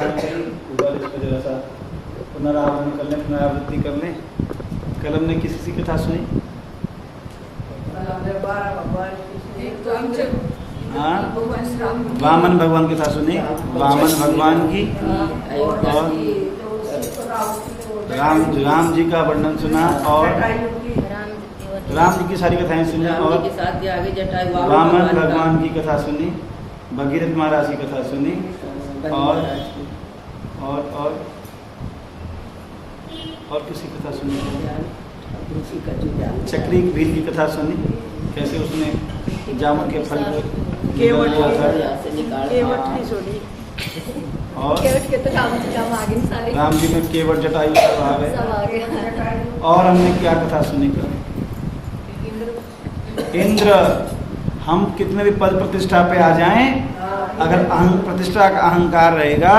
इसको जरा सा पुनरावृत्ति कर लें। कलम ने किसी कथा सुनी? हाँ, वामन भगवान की कथा सुनी, वामन भगवान की, और राम जी का वर्णन सुना, और राम जी की सारी कथाएं सुनी, और वामन भगवान की कथा सुनी, भगीरथ महाराज की कथा सुनी, और किसी कथा सुनी? चक्री भील की कथा सुनी, कैसे उसने जामुन के फल को केवट और राम जी में केवट जटायु सब आ गए। और हमने क्या कथा सुनी? इंद्र, हम कितने भी पद प्रतिष्ठा पे आ जाएं, अगर प्रतिष्ठा का अहंकार रहेगा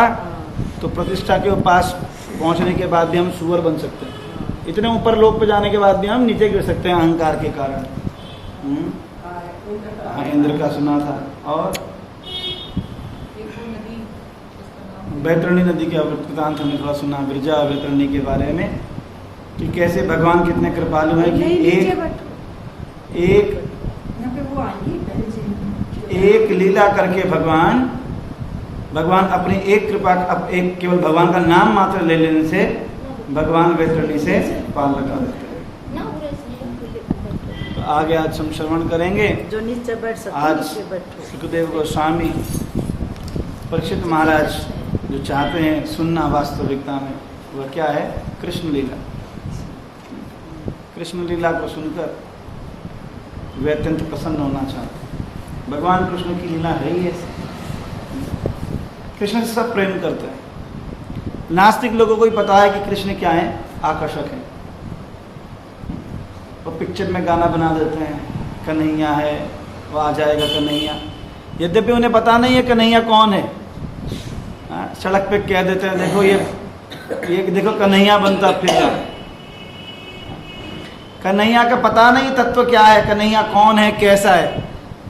तो प्रतिष्ठा के पास पहुंचने के बाद भी हम सुअर बन सकते हैं। इतने ऊपर लोक पे जाने के बाद भी हम नीचे गिर सकते हैं अहंकार के कारण। हाँ, इंद्र का सुना था। और वैतरणी नदी के वृत्तांत हमने थोड़ा सुना, गिरिजा वैतरणी के बारे में, कि कैसे भगवान कितने कृपालु हैं कि एक लीला करके भगवान अपनी एक कृपा, एक केवल भगवान का नाम मात्र ले लेने से भगवान वैतरणी से पार लगा देते हैं। तो आगे आज हम श्रवण करेंगे। आज सुखदेव गोस्वामी परीक्षित महाराज जो चाहते हैं सुनना वास्तविकता में, वह क्या है? कृष्ण लीला। कृष्ण लीला को सुनकर वे अत्यंत प्रसन्न होना चाहते हैं। भगवान कृष्ण की लीला है ही ऐसी, कृष्ण से सब प्रेम करते हैं। नास्तिक लोगों को ही पता है कि कृष्ण क्या है, आकर्षक है। वो पिक्चर में गाना बना देते हैं, कन्हैया है, वो आ जाएगा कन्हैया, यद्यपि उन्हें पता नहीं है कन्हैया कौन है। सड़क पे कह देते हैं देखो ये देखो कन्हैया बनता फिर कन्हैया का पता नहीं तत्व क्या है, कन्हैया कौन है, कैसा है।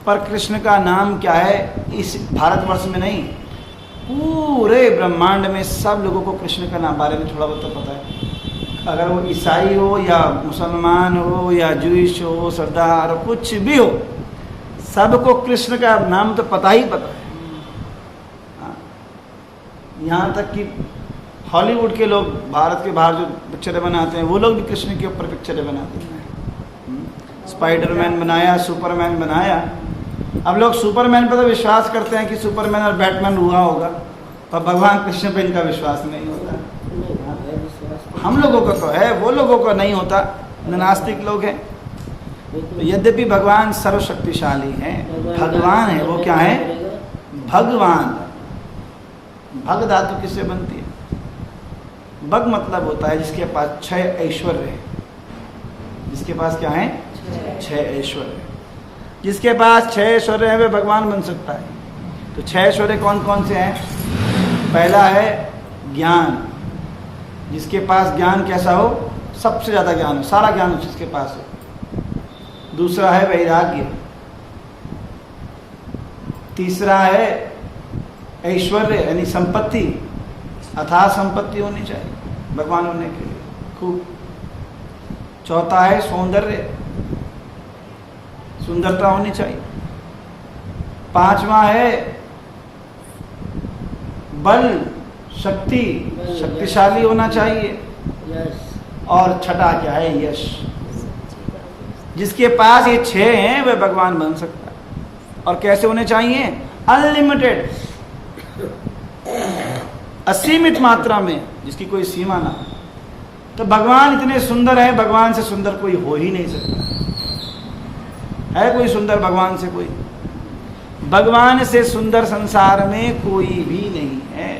पर कृष्ण का नाम क्या है, इस भारतवर्ष में नहीं, पूरे ब्रह्मांड में सब लोगों को कृष्ण का नाम बारे में थोड़ा बहुत तो पता है। अगर वो ईसाई हो या मुसलमान हो या जूइश हो, सरदार, कुछ भी हो, सबको कृष्ण का नाम तो पता ही पता है। यहाँ तक कि हॉलीवुड के लोग, भारत के बाहर जो पिक्चरें बनाते हैं, वो लोग भी कृष्ण के ऊपर पिक्चरें बनाते हैं। स्पाइडरमैन बनाया, सुपरमैन बनाया। अब लोग सुपरमैन पर तो विश्वास करते हैं कि सुपरमैन और बैटमैन हुआ होगा, पर भगवान कृष्ण पे इनका विश्वास नहीं होता। हम लोगों का तो है, वो लोगों का नहीं होता, नास्तिक लोग हैं। तो यद्यपि भगवान सर्वशक्तिशाली हैं, भगवान है, वो क्या है? भगवान। भग धातु किससे बनती है? भग मतलब होता है जिसके पास 6 ऐश्वर्य है। जिसके पास क्या है? 6 ऐश्वर्य। जिसके पास 6 ऐश्वर्य है वह भगवान बन सकता है। तो 6 ऐश्वर्य कौन कौन से हैं? पहला है ज्ञान, जिसके पास ज्ञान कैसा हो, सबसे ज़्यादा ज्ञान हो, सारा ज्ञान जिसके पास हो। दूसरा है वैराग्य। तीसरा है ऐश्वर्य यानी संपत्ति, अथाह संपत्ति होनी चाहिए भगवान होने के लिए खूब। चौथा है सौंदर्य, सुंदरता होनी चाहिए। पांचवा है बल, शक्ति, शक्तिशाली होना चाहिए। और छठा क्या है? यश। जिसके पास ये 6 हैं वह भगवान बन सकता है। और कैसे होने चाहिए? अनलिमिटेड, असीमित मात्रा में, जिसकी कोई सीमा ना। तो भगवान इतने सुंदर है, भगवान से सुंदर कोई हो ही नहीं सकता। है कोई सुंदर भगवान से? कोई भगवान से सुंदर संसार में कोई भी नहीं है,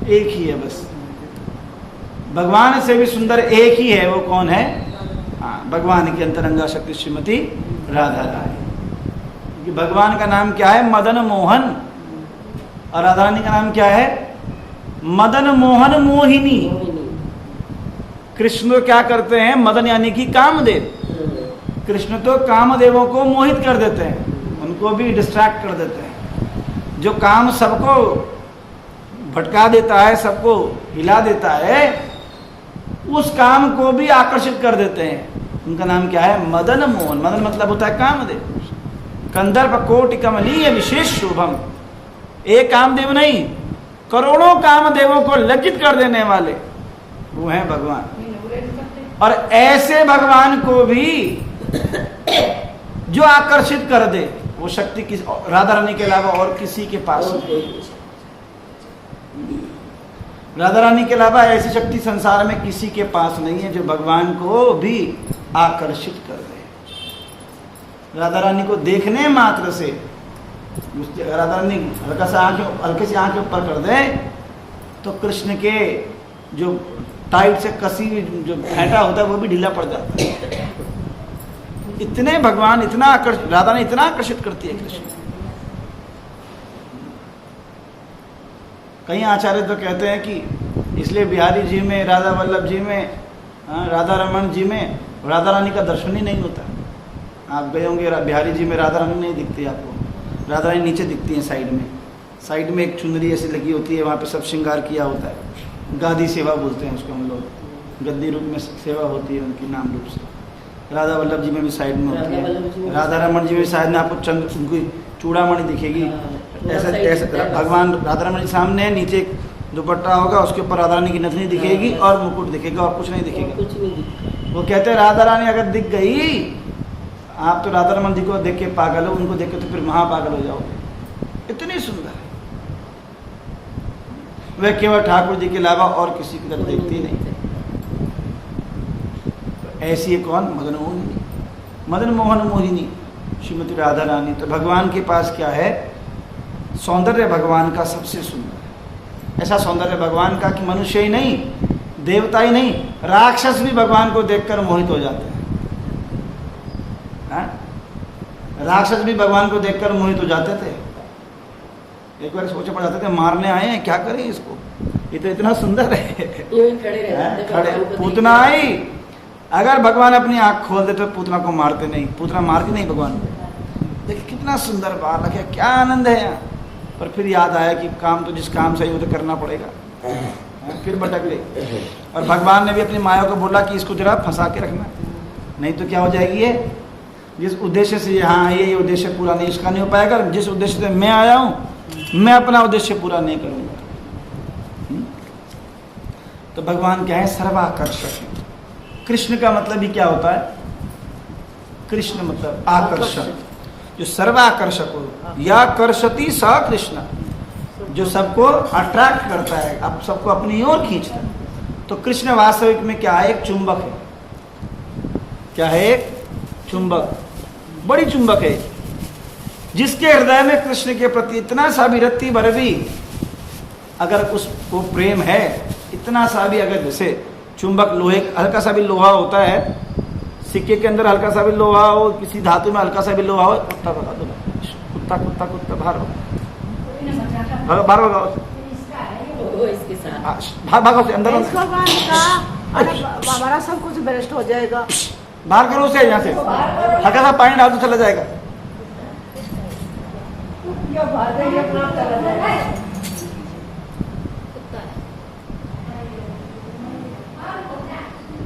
एक ही है बस। भगवान से भी सुंदर एक ही है, वो कौन है? हाँ, भगवान की अंतरंगा शक्ति श्रीमती राधा रानी। भगवान का नाम क्या है? मदन मोहन। और राधा रानी का नाम क्या है? मदन मोहन मोहिनी। कृष्ण तो क्या करते हैं? मदन यानी कि कामदेव। कृष्ण तो कामदेवों को मोहित कर देते हैं, उनको भी डिस्ट्रैक्ट कर देते हैं। जो काम सबको भटका देता है, सबको हिला देता है, उस काम को भी आकर्षित कर देते हैं। उनका नाम क्या है? मदन मोहन। मदन मतलब होता है कामदेव। कंदर्प कोटि कमलीय विशेष शुभम। एक कामदेव नहीं, करोड़ों कामदेवों को लज्जित कर देने वाले वो हैं भगवान। और ऐसे भगवान को भी जो आकर्षित कर दे, वो शक्ति किस राधा रानी के अलावा और किसी के पास नहीं। राधा रानी के अलावा ऐसी शक्ति संसार में किसी के पास नहीं है जो भगवान को भी आकर्षित कर दे। राधा रानी को देखने मात्र से, राधा रानी हल्के से आंखें ऊपर कर दे तो कृष्ण के जो टाइट से कसी जो फेंटा होता है वो भी ढीला पड़ जाता है। इतने भगवान इतना राधा ने इतना आकर्षित करती है कृष्ण। कई आचार्य तो कहते हैं कि इसलिए बिहारी जी में, राधा वल्लभ जी में, राधा रमन जी में राधा रानी का दर्शन ही नहीं होता। आप गए होंगे बिहारी जी में, राधा रानी नहीं दिखती आपको। राधा रानी नीचे दिखती हैं साइड में एक चुनरी ऐसी लगी होती है, वहाँ पे सब श्रृंगार किया होता है। गादी सेवा बोलते हैं उसको हम लोग, गद्दी रूप में सेवा होती है उनकी नाम रूप से। राधा वल्लभ जी में भी साइड में होती है। राधा रमन जी में शायद में आपको चंद उनकी चूड़ामणि दिखेगी। ऐसा भगवान राधा रमन जी सामने है, नीचे एक दुपट्टा होगा, उसके ऊपर राधा रानी की नथनी दिखेगी और मुकुट दिखेगा और कुछ नहीं दिखेगा। वो कहते हैं राधा रानी अगर दिख गई, आप तो राधा रमन जी को देख के पागल हो, उनको देख के तो फिर महापागल हो जाओगे। इतनी सुंदर है वह, केवल ठाकुर जी के अलावा और किसी की तरफ देखती नहीं। ऐसी है कौन? मदन मोहिनी। मदन मोहन मोहिनी श्रीमती राधा रानी। तो भगवान के पास क्या है? सौंदर्य भगवान का सबसे सुंदर। ऐसा सौंदर्य भगवान का कि मनुष्य ही नहीं, देवता ही नहीं, राक्षस भी भगवान को देखकर मोहित हो जाते हैं। राक्षस भी भगवान को देखकर मोहित हो जाते थे। एक बार सोचे पड़ जाते थे, मारने आए हैं, क्या करें इसको, ये तो इतना सुंदर है। खड़े पूतना आई, अगर भगवान अपनी आंख खोल दे तो पूतना को मारते नहीं, पूतना मारती नहीं भगवान को। देखिए कितना सुंदर बालक है, क्या आनंद है यहाँ। पर फिर याद आया कि काम तो जिस काम से ही वो तो करना पड़ेगा, फिर भटक ले। और भगवान ने भी अपनी माया को बोला कि इसको जरा फंसा के रखना, नहीं तो क्या हो जाएगी ये, जिस उद्देश्य से यहाँ ये उद्देश्य पूरा नहीं, इसका नहीं हो पाएगा। जिस उद्देश्य से मैं आया हूँ, मैं अपना उद्देश्य पूरा नहीं करूँगा। तो भगवान क्या है? सर्वाकर्षक। कृष्ण का मतलब ही क्या होता है? कृष्ण मतलब आकर्षक, जो सर्वाकर्षक हो। या कर्षति स कृष्ण, जो सबको अट्रैक्ट करता है, अब सबको अपनी ओर खींचता है। तो कृष्ण वास्तविक में क्या है? एक चुंबक है। क्या है? एक चुंबक, बड़ी चुंबक है, जिसके हृदय में कृष्ण के प्रति इतना सा भी रत्ती भर भी अगर उसको प्रेम है, इतना सा भी अगर, जैसे चुंबक लोहे, हल्का सा भी लोहा होता है, सिक्के के अंदर हल्का सा भी लोहा हो, किसी धातु में हल्का सा भी लोहा हो, कुत्ता बता दो, कुत्ता कुत्ता कुत्ता बाहर भागो, बाहर भागो, भागो से अंदर। हमारा सब कुछ बेस्ट हो जाएगा। बाहर करो उसे यहाँ से, हल्का सा पानी डाल तो चला जाएगा।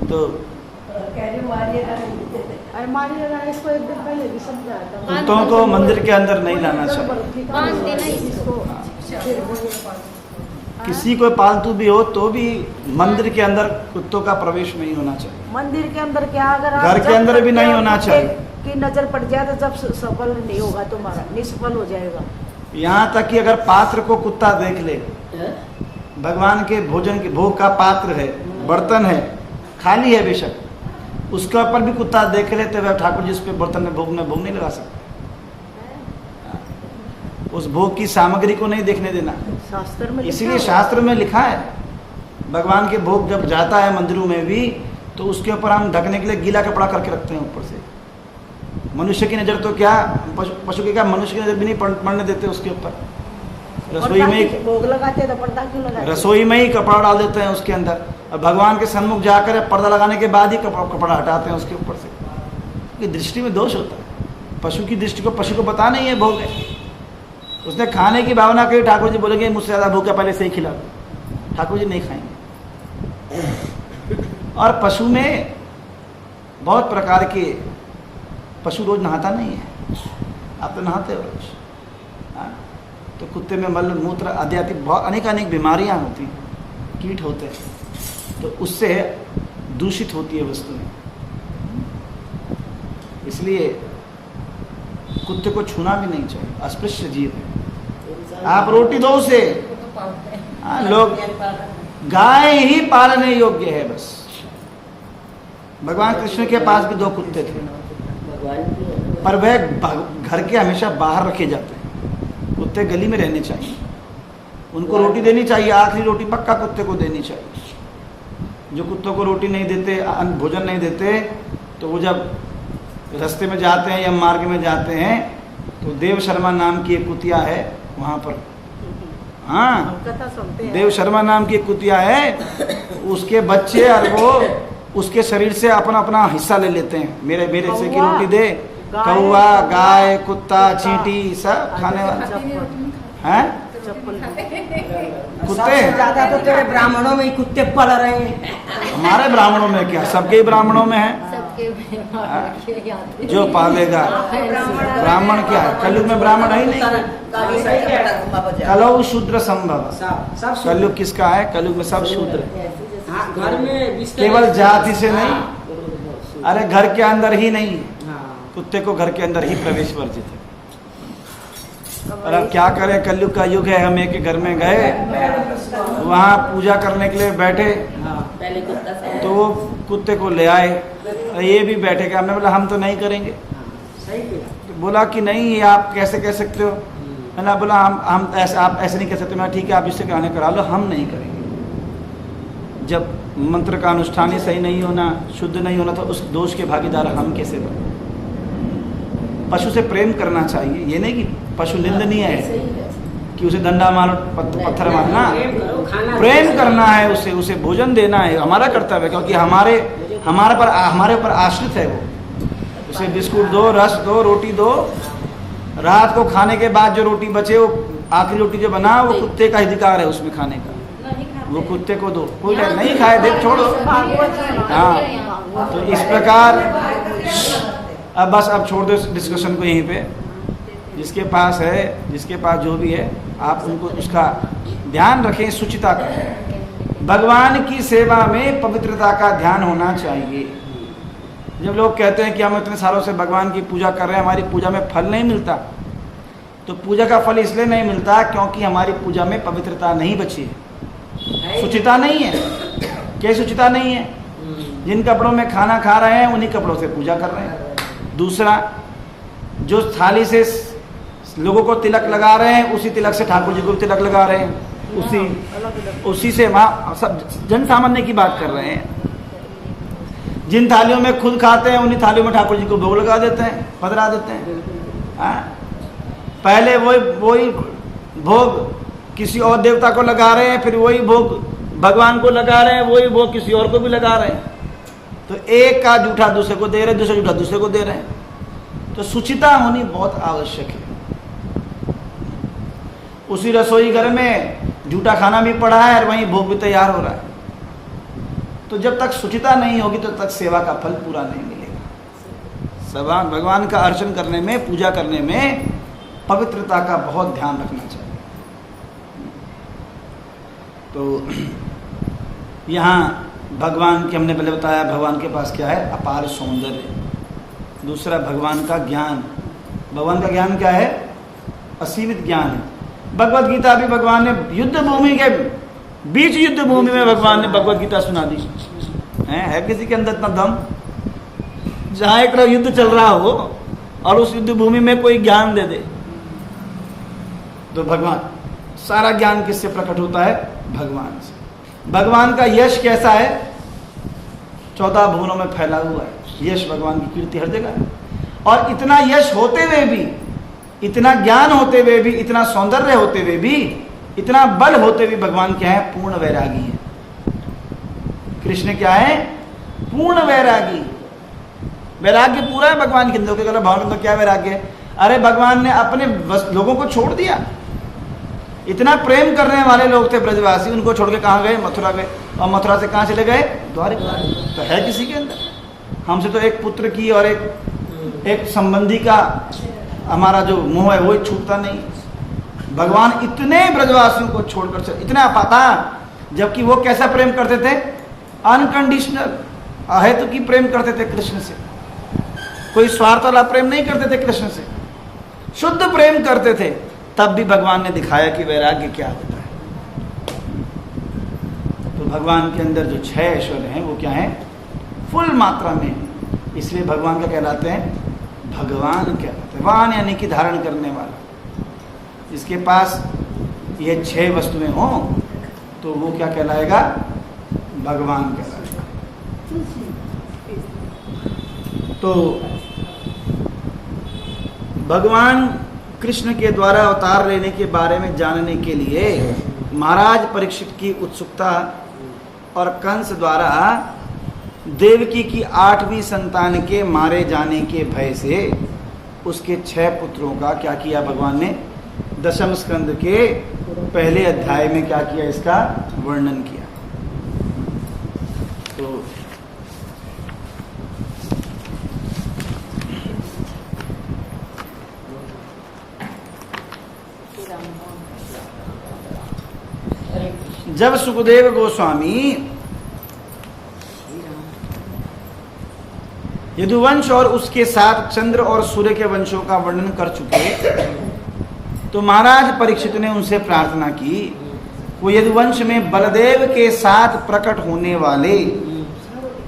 तो इसको एक दिन पहले भी समझाया था, कुत्तों को मंदिर के अंदर नहीं लाना चाहिए। किसी को पालतू भी हो तो भी मंदिर के अंदर कुत्तों का प्रवेश नहीं होना चाहिए। मंदिर के अंदर क्या, अगर घर के अंदर भी नहीं होना चाहिए। कि नजर पड़ जाए तो जब सफल नहीं होगा, तुम्हारा निष्फल हो जाएगा। यहाँ तक कि अगर पात्र को कुत्ता देख ले, भगवान के भोजन के भोग का पात्र है, बर्तन है, खाली है बेशक, उसके ऊपर भी कुत्ता देख ले तो वह ठाकुर जी उस पे बर्तन में भोग नहीं लगा सकते। उस भोग की सामग्री को नहीं देखने देना। शास्त्र में, इसीलिए शास्त्र में लिखा है, भगवान के भोग जब जाता है मंदिरों में भी, तो उसके ऊपर हम ढकने के लिए गीला कपड़ा करके रखते हैं ऊपर से। मनुष्य की नज़र तो क्या, पशु की क्या, मनुष्य की नज़र भी नहीं पड़ने देते उसके ऊपर। रसोई में ही भोग लगाते तो पर्दा क्यों लगाते? रसोई में ही कपड़ा डाल देते हैं उसके अंदर, और भगवान के सम्मुख जाकर पर्दा लगाने के बाद ही कपड़ा हटाते हैं उसके ऊपर से। ये दृष्टि में दोष होता है। पशु की दृष्टि को, पशु को पता नहीं है भोग है। उसने खाने की भावना करी, ठाकुर जी बोलेंगे मुझसे ज़्यादा भूखा, पहले से ही खिला दो। ठाकुर जी नहीं खाएंगे। और पशु में बहुत प्रकार के, पशु रोज नहाता नहीं है, आप तो नहाते हो रोज। हाँ? तो कुत्ते में मल मूत्र आदि बहुत अनेक बीमारियां होती हैं, कीट होते हैं, तो उससे दूषित होती है वस्तुएं। इसलिए कुत्ते को छूना भी नहीं चाहिए, अस्पृश्य जीव है। आप रोटी दो उसे, हाँ, लोग गाय ही पालने योग्य है बस। भगवान कृष्ण के पास भी 2 कुत्ते थे, पर वह घर के हमेशा बाहर रखे जाते हैं। कुत्ते गली में रहने चाहिए, उनको रोटी देनी चाहिए, आखिरी रोटी पक्का कुत्ते को देनी चाहिए। जो कुत्तों को रोटी नहीं देते, भोजन नहीं देते, तो वो जब रास्ते में जाते हैं या मार्ग में जाते हैं, तो देव शर्मा नाम की एक कुतिया है वहाँ पर, हाँ, देव शर्मा नाम की एक कुतिया है, उसके बच्चे और वो उसके शरीर से अपना अपना हिस्सा ले लेते हैं। मेरे से की रोटी दे, कौवा, गाय, कुत्ता, चींटी सब खाने वाला हैं। कुत्ते ज्यादा तो तेरे ब्राह्मणों में ही कुत्ते पल रहे हैं। हमारे ब्राह्मणों में क्या, सबके ही ब्राह्मणों में है। जो पालेगा ब्राह्मण क्या है, कलयुग में ब्राह्मण है ही नहीं। कलौ शूद्र संभव, कलयुग किसका है, कलयुग में सब शूद्र है। घर में केवल जाति से नहीं, अरे घर के अंदर ही नहीं, कुत्ते को घर के अंदर ही प्रवेश वर्जित है। और अब क्या करें, कलयुग का युग है। हम एक के घर में गए, वहाँ पूजा करने के लिए बैठे, तो वो कुत्ते को ले आए, ये भी बैठे। हमने बोला हम तो नहीं करेंगे। तो बोला कि नहीं, ये आप कैसे कह सकते हो। मैंने बोला हम ऐसे, आप ऐसे नहीं कह सकते। मैं ठीक है, आप जिससे कहने करा लो, हम नहीं करेंगे। जब मंत्र का अनुष्ठान ही सही नहीं होना, शुद्ध नहीं होना, तो उस दोष के भागीदार हम कैसे बने। पशु से प्रेम करना चाहिए, ये नहीं कि पशु निंदनीय है कि उसे डंडा मारो, पत्थर मारना। प्रेम करना है उसे, उसे भोजन देना है, हमारा कर्तव्य है, क्योंकि हमारे ऊपर आश्रित है वो। उसे बिस्कुट दो, रस दो, रोटी दो। रात को खाने के बाद जो रोटी बचे, वो आखिरी रोटी जो बना, वो कुत्ते का अधिकार है उसमें खाने का, वो कुत्ते को दो। कोई नहीं खाए, देख छोड़ो। हाँ, तो इस प्रकार अब बस, अब छोड़ दो डिस्कशन को यहीं पे। जिसके पास है, जिसके पास जो भी है, आप उनको उसका ध्यान रखें, शुचिता का। भगवान की सेवा में पवित्रता का ध्यान होना चाहिए। जब लोग कहते हैं कि हम इतने सालों से भगवान की पूजा कर रहे हैं, हमारी पूजा में फल नहीं मिलता, तो पूजा का फल इसलिए नहीं मिलता क्योंकि हमारी पूजा में पवित्रता नहीं बची है, शुचिता नहीं है। क्या शुचिता नहीं है? जिन कपड़ों में खाना खा रहे हैं, उन्हीं कपड़ों से पूजा कर रहे हैं। दूसरा, जो थाली से लोगों को तिलक लगा रहे हैं, उसी तिलक से ठाकुर जी को भी तिलक लगा रहे हैं, उसी से वहाँ सब जन सामान्य की बात कर रहे हैं। जिन थालियों में खुद खाते हैं, उन्हीं थालियों में ठाकुर जी को भोग लगा देते हैं, पधरा देते हैं। पहले वही भोग किसी और देवता को लगा रहे हैं, फिर वही भोग भगवान को लगा रहे हैं, वही भोग किसी और को भी लगा रहे हैं। तो एक का जूठा दूसरे को दे रहे हैं, दूसरा जूठा दूसरे को दे रहे हैं। तो शुचिता होनी बहुत आवश्यक है। उसी रसोई घर में जूठा खाना भी पड़ा है और वहीं भोग भी तैयार हो रहा है। तो जब तक शुचिता नहीं होगी, तो तक सेवा का फल पूरा नहीं मिलेगा। सभा भगवान का अर्चन करने में, पूजा करने में पवित्रता का बहुत ध्यान रखना चाहिए। तो यहाँ भगवान के हमने पहले बताया, भगवान के पास क्या है? अपार सौंदर्य। दूसरा, भगवान का ज्ञान। भगवान का ज्ञान क्या है? असीमित ज्ञान है। भगवत गीता भी भगवान ने युद्ध भूमि के बीच, युद्ध भूमि में भगवान ने भगवत गीता सुना दी। है किसी के अंदर इतना दम? जहाँ एक युद्ध चल रहा हो और उस युद्ध भूमि में कोई ज्ञान दे दे, तो भगवान, सारा ज्ञान किससे प्रकट होता है? भगवान से। भगवान का यश कैसा है? 14 भुवनों में फैला हुआ है यश। भगवान की कीर्ति हर जगह है। और इतना यश होते हुए भी, इतना ज्ञान होते हुए भी, इतना सौंदर्य होते हुए भी, इतना बल होते हुए भगवान क्या है? पूर्ण वैरागी है। कृष्ण क्या है? पूर्ण वैरागी। वैराग्य पूरा है भगवान के अंदर। भगवान के अंदर क्या वैराग्य है? अरे भगवान ने अपने लोगों को छोड़ दिया। इतना प्रेम करने वाले लोग थे ब्रजवासी, उनको छोड़ के कहाँ गए? मथुरा गए। और मथुरा से कहाँ चले गए? द्वारिका। तो है किसी के अंदर? हमसे तो एक पुत्र की और एक संबंधी का हमारा जो मोह है वो छूटता नहीं। भगवान इतने ब्रजवासियों को छोड़कर चले, इतना पता, जबकि वो कैसा प्रेम करते थे? अनकंडीशनल, अहेतु की प्रेम करते थे कृष्ण से। कोई स्वार्थ वाला प्रेम नहीं करते थे कृष्ण से, शुद्ध प्रेम करते थे। तब भी भगवान ने दिखाया कि वैराग्य क्या होता है। तो भगवान के अंदर जो 6 ऐश्वर्य हैं वो क्या है? फुल मात्रा में। इसलिए भगवान का कहलाते हैं भगवान कहलाते हैं। वान यानी कि धारण करने वाला। जिसके पास ये 6 वस्तुएं हों तो वो क्या कहलाएगा? भगवान कहलाएगा। तो भगवान कृष्ण के द्वारा अवतार लेने के बारे में जानने के लिए महाराज परीक्षित की उत्सुकता और कंस द्वारा देवकी की 8वीं संतान के मारे जाने के भय से उसके 6 पुत्रों का क्या किया भगवान ने? दशम स्कंद के पहले अध्याय में क्या किया? इसका वर्णन किया। तो जब सुखदेव गोस्वामी यदुवंश और उसके साथ चंद्र और सूर्य के वंशों का वर्णन कर चुके तो महाराज परीक्षित ने उनसे प्रार्थना की वो यदुवंश में बलदेव के साथ प्रकट होने वाले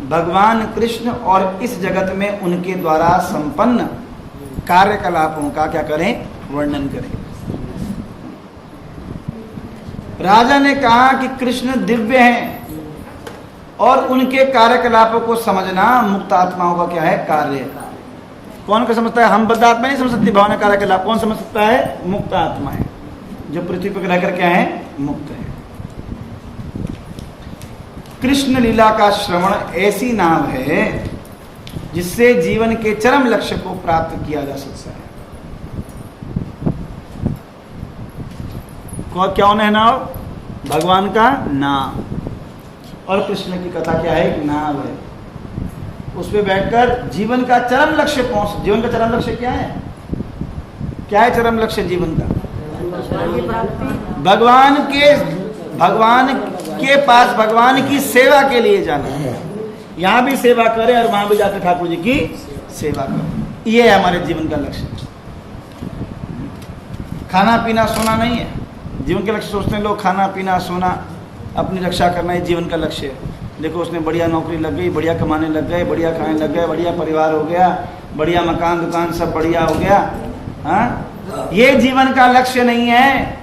भगवान कृष्ण और इस जगत में उनके द्वारा संपन्न कार्यकलापों का क्या करें? वर्णन करें। राजा ने कहा कि कृष्ण दिव्य हैं और उनके कार्यकलापों को समझना मुक्त आत्माओं का क्या है? कार्य। कौन को समझता है? हम बद्ध आत्मा नहीं समझ सकती भावना कार्यकलाप। कौन समझ सकता है? मुक्त आत्मा है, जो पृथ्वी पर रहकर क्या है? मुक्त है। कृष्ण लीला का श्रवण ऐसी नाव है जिससे जीवन के चरम लक्ष्य को प्राप्त किया जा सकता है। कौन है नाव? भगवान का नाम। और कृष्ण की कथा क्या है? एक नाव है। उस पर बैठकर जीवन का चरम लक्ष्य पहुंच। जीवन का चरम लक्ष्य क्या है? क्या है चरम लक्ष्य जीवन का? भगवान के पास भगवान की सेवा के लिए जाना है। यहाँ भी सेवा करें और वहां भी जाकर ठाकुर जी की सेवा करें। ये है हमारे जीवन का लक्ष्य। खाना पीना सोना नहीं है जीवन के लक्ष्य। सोचते हैं लोग खाना पीना सोना अपनी रक्षा करना ही जीवन का लक्ष्य है। देखो उसने बढ़िया नौकरी लग गई, बढ़िया कमाने लग गए, बढ़िया खाने लग गए, बढ़िया परिवार हो गया, बढ़िया मकान दुकान सब बढ़िया हो गया। हाँ, ये जीवन का लक्ष्य नहीं है।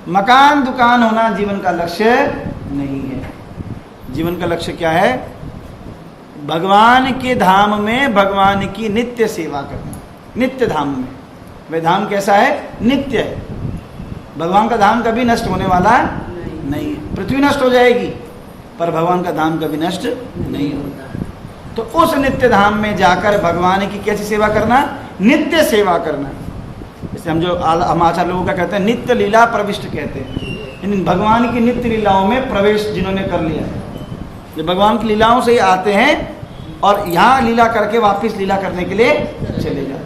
मकान दुकान होना जीवन का लक्ष्य नहीं है। जीवन का लक्ष्य क्या है? भगवान के धाम में भगवान की नित्य सेवा करना। नित्य धाम में, वह धाम कैसा है? नित्य है। भगवान का धाम कभी नष्ट होने वाला नहीं है। पृथ्वी नष्ट हो जाएगी पर भगवान का धाम कभी नष्ट नहीं होता। तो उस नित्य धाम में जाकर भगवान की कैसी सेवा करना? नित्य सेवा करना। जैसे हम आचार्य लोगों का कहते हैं नित्य लीला प्रविष्ट कहते हैं। इन भगवान की नित्य लीलाओं में प्रवेश जिन्होंने कर लिया है, जो भगवान की लीलाओं से ही आते हैं और यहाँ लीला करके वापस लीला करने के लिए चले जाते हैं।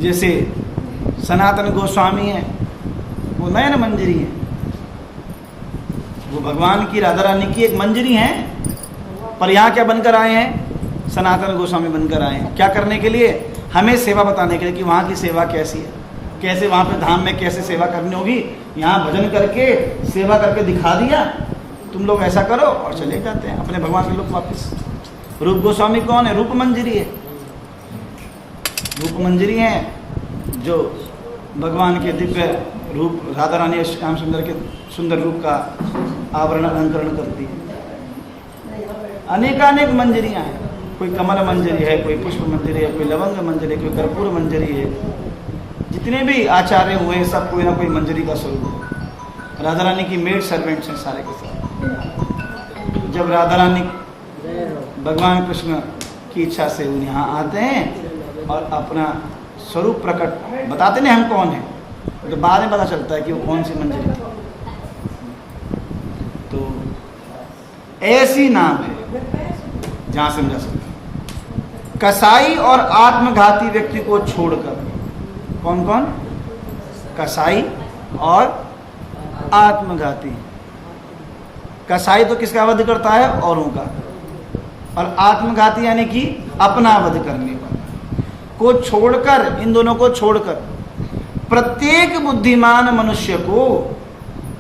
जैसे सनातन गोस्वामी है, वो नयन मंजरी है। वो भगवान की राधा रानी की एक मंजरी है, पर यहाँ क्या बनकर आए हैं? सनातन गोस्वामी बनकर आए हैं। क्या करने के लिए? हमें सेवा बताने के लिए कि वहाँ की सेवा कैसी है, कैसे वहाँ पे धाम में कैसे सेवा करनी होगी। यहाँ भजन करके सेवा करके दिखा दिया, तुम लोग ऐसा करो, और चले जाते हैं अपने भगवान के लोग वापस। रूप गोस्वामी कौन है? रूप मंजरी है। रूप मंजरी है जो भगवान के दिव्य रूप राधा रानी श्याम सुंदर के सुंदर रूप का आवरण अलंकरण करती है। अनेकानेक मंजरियाँ हैं। कोई कमल मंजरी है, कोई पुष्प मंजरी है, कोई लवंग मंजरी है, कोई कर्पूर मंजरी है। जितने भी आचार्य हुए सब कोई ना कोई मंजरी का स्वरूप है। राधा रानी की मेड सर्वेंट्स हैं सारे के सारे। जब राधा रानी भगवान कृष्ण की इच्छा से वो यहाँ आते हैं और अपना स्वरूप प्रकट बताते नहीं हम कौन हैं, तो बाद में पता चलता है कि वो कौन सी मंजरी थी। तो ऐसी नाम है जहाँ समझा सकते हैं। कसाई और आत्मघाती व्यक्ति को छोड़कर, कौन कौन? कसाई और आत्मघाती। कसाई तो किसका वध करता है? औरों का। और आत्मघाती यानी कि अपना वध करने वाला को छोड़कर, इन दोनों को छोड़कर प्रत्येक बुद्धिमान मनुष्य को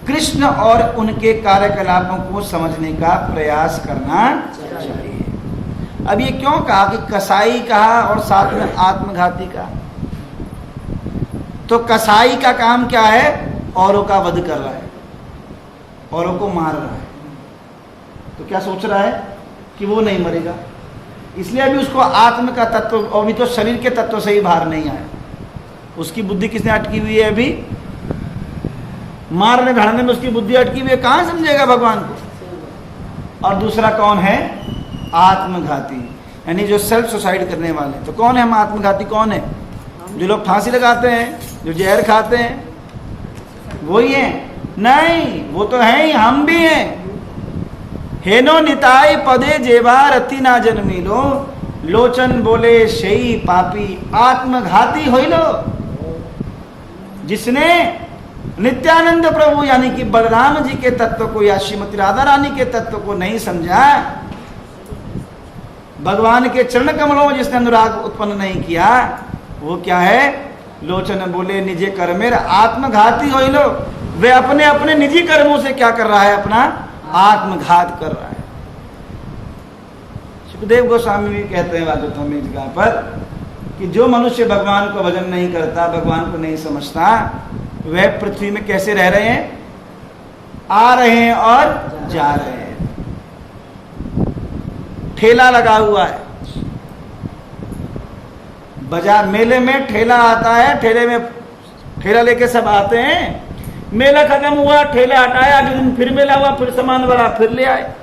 कृष्ण और उनके कार्यकलापों को समझने का प्रयास करना चाहिए। अब ये क्यों कहा कि कसाई कहा और साथ में आत्मघाती कहा? तो कसाई का काम क्या है? औरों का वध कर रहा है, औरों को मार रहा है। तो क्या सोच रहा है कि वो नहीं मरेगा, इसलिए अभी उसको आत्म का तत्व, अभी तो शरीर के तत्व से ही बाहर नहीं आया। उसकी बुद्धि किसने अटकी हुई है? अभी मारने धाड़ने में उसकी बुद्धि अटकी हुई है, कहां समझेगा भगवान को। और दूसरा कौन है? आत्मघाती, यानी जो सेल्फ सुसाइड करने वाले। तो कौन है हम आत्मघाती? कौन है? जो लोग फांसी लगाते हैं, जो जहर खाते हैं, वही है? नहीं, वो तो है ही, हम भी हैं। हेनो निताई पदे जेवा रति ना जन्मीलो, लोचन बोले शई पापी आत्मघाती होइलो। जिसने नित्यानंद प्रभु यानी कि बलराम जी के तत्व को या श्रीमती राधा रानी के तत्व को नहीं समझा, भगवान के चरण कमलों में जिसने अनुराग उत्पन्न नहीं किया, वो क्या है? लोचन बोले निजे कर्मेर आत्मघाती होइलो। वे अपने अपने निजी कर्मों से क्या कर रहा है? अपना आत्मघात कर रहा है। सुखदेव गोस्वामी भी कहते हैं वागवतम में जगह पर कि जो मनुष्य भगवान को भजन नहीं करता, भगवान को नहीं समझता, वह पृथ्वी में कैसे रह रहे हैं? आ रहे हैं और जा रहे हैं। ठेला लगा हुआ है, बाजार मेले में ठेला आता है, ठेले में ठेला लेके सब आते हैं। मेला खत्म हुआ, ठेला हटाया, अगले दिन फिर मेला हुआ, फिर सामान बढ़ा, फिर ले आए।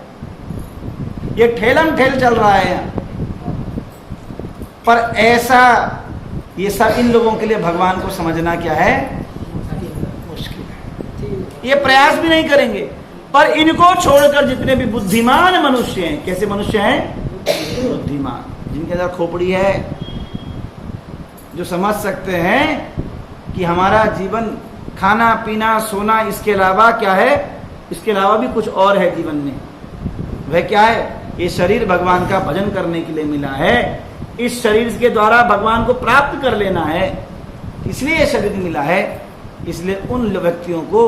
ये ठेलम ठेल चल रहा है यहाँ पर। ऐसा ये सब इन लोगों के लिए भगवान को समझना क्या है? मुश्किल है। ये प्रयास भी नहीं करेंगे। पर इनको छोड़कर जितने भी बुद्धिमान मनुष्य हैं, कैसे मनुष्य हैं? बुद्धिमान, जिनके अंदर खोपड़ी है, जो समझ सकते हैं कि हमारा जीवन खाना पीना सोना, इसके अलावा क्या है? इसके अलावा भी कुछ और है जीवन में। वह क्या है? ये शरीर भगवान का भजन करने के लिए मिला है, इस शरीर के द्वारा भगवान को प्राप्त कर लेना है, इसलिए ये शरीर मिला है। इसलिए उन व्यक्तियों को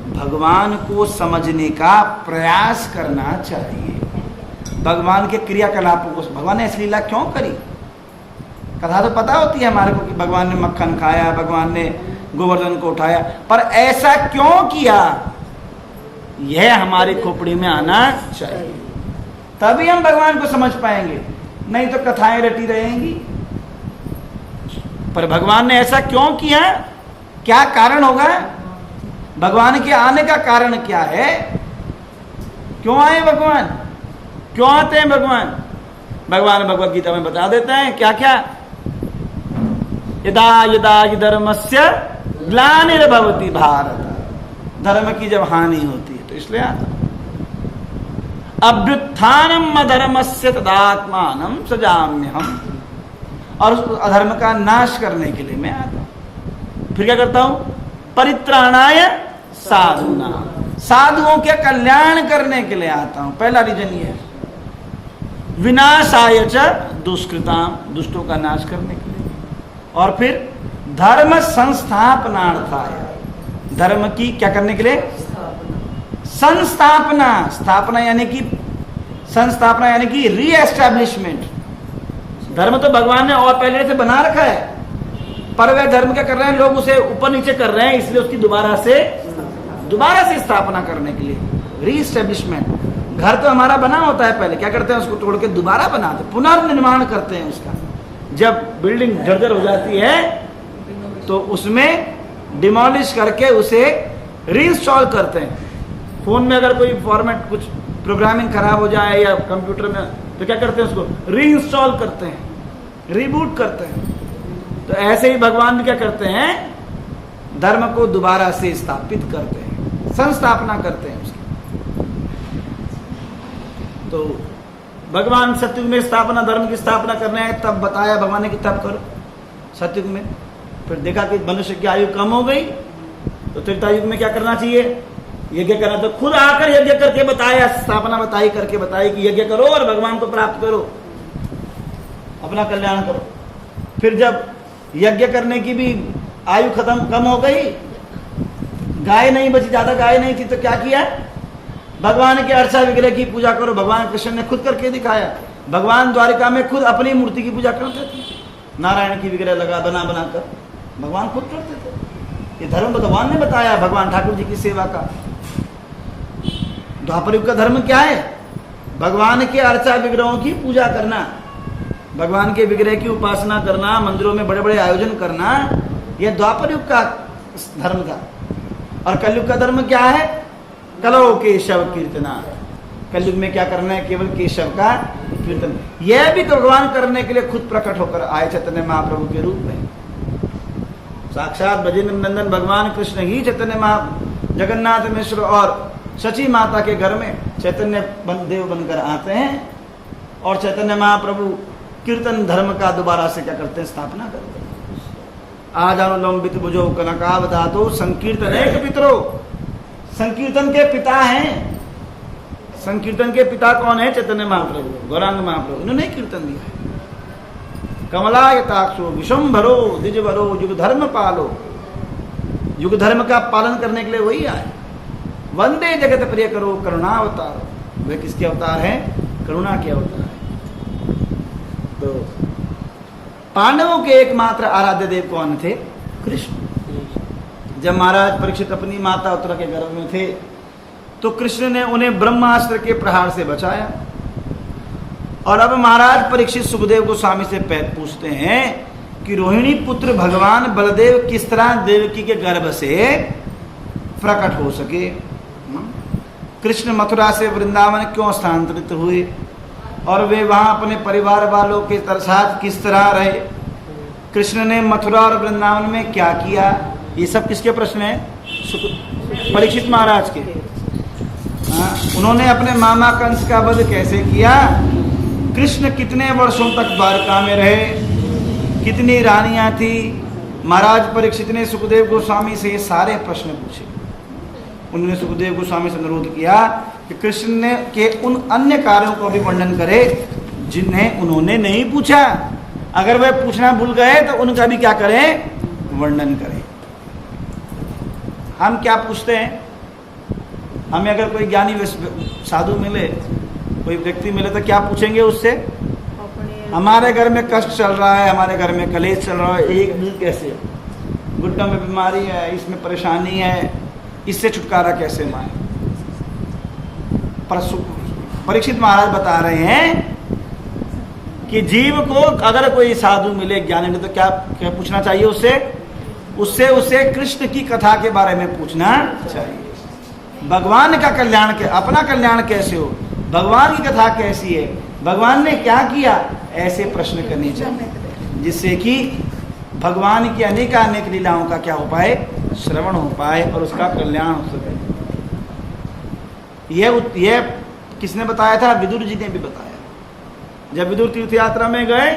भगवान को समझने का प्रयास करना चाहिए। भगवान के क्रियाकलापों को, भगवान ने ऐसी लीला क्यों करी? कथा तो पता होती है हमारे को कि भगवान ने मक्खन खाया, भगवान ने गोवर्धन को उठाया, पर ऐसा क्यों किया? यह हमारी खोपड़ी में आना चाहिए, तभी हम भगवान को समझ पाएंगे। नहीं तो कथाएं रटी रहेंगी। पर भगवान ने ऐसा क्यों किया? क्या कारण होगा? भगवान के आने का कारण क्या है? क्यों आए भगवान? क्यों आते हैं भगवान? भगवान भगवत गीता में बता देते हैं क्या क्या। यदा यदा धर्मस्य ग्लानिर्भवति भारत, धर्म की जब हानि होती है तो इसलिए आता। अभ्युत्थानम अधर्मस्य तदात्मानं सजाम्यहम्, और उस अधर्म का नाश करने के लिए मैं आता हूं। फिर क्या करता हूं? परित्राणाय साधूना, साधुओं के कल्याण करने के लिए आता हूं। पहला रीजन ये है। विनाशाय च दुष्कृताम, दुष्टों का नाश करने के लिए। और फिर धर्म संस्थापनार्थाय, धर्म की क्या करने के लिए? संस्थापना। स्थापना यानी कि संस्थापना यानी कि रीएस्टैब्लिशमेंट। धर्म तो भगवान ने और पहले से बना रखा है, पर वह धर्म क्या कर रहे हैं? लोग उसे ऊपर नीचे कर रहे हैं, इसलिए उसकी दोबारा से स्थापना करने के लिए रीएस्टैब्लिशमेंट। घर तो हमारा बना होता है, पहले क्या करते हैं? उसको तोड़ के दोबारा बनाते, पुनर्निर्माण करते हैं उसका। जब बिल्डिंग जर्जर हो जाती है तो उसमें डिमोलिश करके उसे रीइंस्टॉल करते हैं। फोन में अगर कोई फॉर्मेट, कुछ प्रोग्रामिंग खराब हो जाए या कंप्यूटर में तो क्या करते हैं, उसको रीइंस्टॉल करते हैं, रीबूट करते हैं। तो ऐसे ही भगवान भी क्या करते हैं, धर्म को दोबारा से स्थापित करते हैं, संस्थापना करते हैं उसकी। तो भगवान सतयुग में स्थापना, धर्म की स्थापना करने है, तब बताया भगवान ने कि तब करो सतयुग में। फिर देखा कि मनुष्य की आयु कम हो गई, तो त्रेता युग में क्या करना चाहिए, यज्ञ करना। तो खुद आकर यज्ञ करके बताया, स्थापना बताई, करके बताई कि यज्ञ करो और भगवान को प्राप्त करो, अपना कल्याण करो। फिर जब यज्ञ करने की भी आयु खत्म कम हो गई, गाय नहीं बची, ज्यादा गाय नहीं थी, तो क्या किया, भगवान के अर्चा विग्रह की पूजा करो। भगवान कृष्ण ने खुद करके दिखाया। भगवान द्वारिका में खुद अपनी मूर्ति की पूजा करते थे, नारायण की विग्रह लगा बना कर भगवान खुद करते थे। ये धर्म भगवान ने बताया, भगवान ठाकुर जी की सेवा का। द्वापर युग का धर्म क्या है, भगवान के अर्चा विग्रहों की पूजा करना, भगवान के विग्रह की उपासना करना, मंदिरों में बड़े बड़े आयोजन करना, यह द्वापर युग का धर्म था। और कलयुग का धर्म क्या है, कलो केशव कीर्तना। कलयुग में क्या करना है, केवल केशव का कीर्तन। यह भी तो भगवान करने के लिए खुद प्रकट होकर आए चैतन्य महाप्रभु के रूप में। साक्षात ब्रजेंद्र नंदन भगवान कृष्ण ही चैतन्य जगन्नाथ मिश्र और शची माता के घर में चैतन्य देव बनकर आते हैं, और चैतन्य महाप्रभु कीर्तन धर्म का दोबारा से क्या करते हैं, स्थापना करते हैं। आजानुलंबित भुजो कनकावधातो संकीर्तन एक पितरो। संकीर्तन के पिता हैं। संकीर्तन के पिता कौन है, चैतन्य महाप्रभु, गौरांग महाप्रभु, इन्होंने कीर्तन दिया है। कमलायताक्षो विशंभरो द्विजवरो युग धर्म पालो। युग धर्म का पालन करने के लिए वही आए। वंदे जगत प्रिय करो करुणावतार। वे किसके अवतार हैं, करुणा के अवतार हैं। तो पांडवों के एकमात्र आराध्य देव कौन थे, कृष्ण। जब महाराज परीक्षित अपनी माता उत्तरा के गर्भ में थे, तो कृष्ण ने उन्हें ब्रह्मास्त्र के प्रहार से बचाया। और अब महाराज परीक्षित सुखदेव गोस्वामी से पूछते हैं कि रोहिणी पुत्र भगवान बलदेव किस तरह देवकी के गर्भ से प्रकट हो सके। कृष्ण मथुरा से वृंदावन क्यों स्थानांतरित हुए, और वे वहां अपने परिवार वालों के साथ किस तरह रहे। कृष्ण ने मथुरा और वृंदावन में क्या किया। ये सब किसके प्रश्न हैं, परीक्षित महाराज के। उन्होंने अपने मामा कंस का वध कैसे किया, कृष्ण कितने वर्षों तक द्वारका में रहे, कितनी रानियां थी। महाराज परीक्षित ने सुखदेव गोस्वामी से ये सारे प्रश्न पूछे। उन्होंने सुखदेव गोस्वामी से अनुरोध किया कि कृष्ण ने के उन अन्य कार्यों को भी वर्णन करे जिन्हें उन्होंने नहीं पूछा। अगर वह पूछना भूल गए तो उनका भी क्या करें, वर्णन करें। हम क्या पूछते हैं, हमें अगर कोई ज्ञानी साधु मिले, कोई व्यक्ति मिले, तो क्या पूछेंगे उससे, हमारे घर में कष्ट चल रहा है, हमारे घर में कलेश चल रहा है, एक दिन कैसे, घुटनों में बीमारी है, इसमें परेशानी है, इससे छुटकारा कैसे पाए। परीक्षित महाराज बता रहे हैं कि जीव को अगर कोई साधु मिले, ज्ञानी मिले, तो क्या क्या पूछना चाहिए उससे उससे कृष्ण की कथा के बारे में पूछना चाहिए। भगवान का कल्याण के, अपना कल्याण कैसे हो, भगवान की कथा कैसी है, भगवान ने क्या किया, ऐसे प्रश्न करने चाहिए, जिससे कि भगवान की अनेकानेक लीलाओं का क्या हो पाए, श्रवण हो पाए और उसका कल्याण हो सके। यह किसने बताया था, विदुर जी ने भी बताया। जब विदुर तीर्थ यात्रा में गए